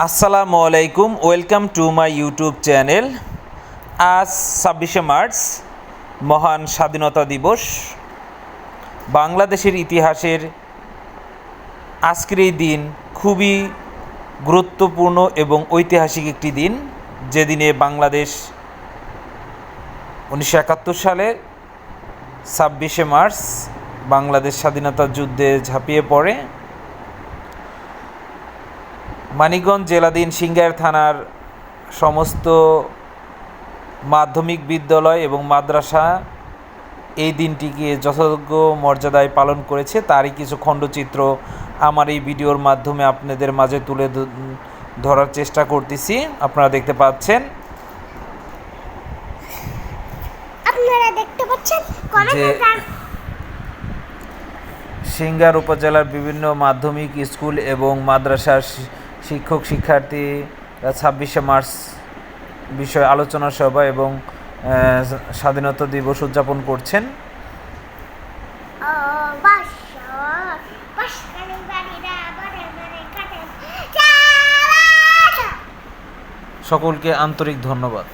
আসসালামু আলাইকুম, welcome to my YouTube channel. আজ 26শে মার্চ, মহান স্বাধীনতা দিবস। বাংলাদেশের ইতিহাসের আজকের এই দিন খুবই গুরুত্বপূর্ণ এবং ঐতিহাসিক একটি দিন, যেদিনে বাংলাদেশ 1971 সালের 26শে মার্চ বাংলাদেশ স্বাধীনতা যুদ্ধে ঝাঁপিয়ে পড়ে। মানিকগঞ্জ জেলাধীন সিংগাইর থানার সমস্ত মাধ্যমিক বিদ্যালয় এবং মাদ্রাসা এই দিনটিকে যথাযোগ্য মর্যাদায় পালন করেছে। তারই কিছু খণ্ডচিত্র আমার এই ভিডিওর মাধ্যমে আপনাদের মাঝে তুলে ধরার চেষ্টা করতেছি। আপনারা দেখতে পাচ্ছেন যে সিংগাইর উপজেলার বিভিন্ন মাধ্যমিক স্কুল এবং মাদ্রাসার শিক্ষক শিক্ষার্থীরা 26শে মার্চ বিষয়ে আলোচনা সভা এবং স্বাধীনতা দিবস উদযাপন করছেন। সকলকে আন্তরিক ধন্যবাদ।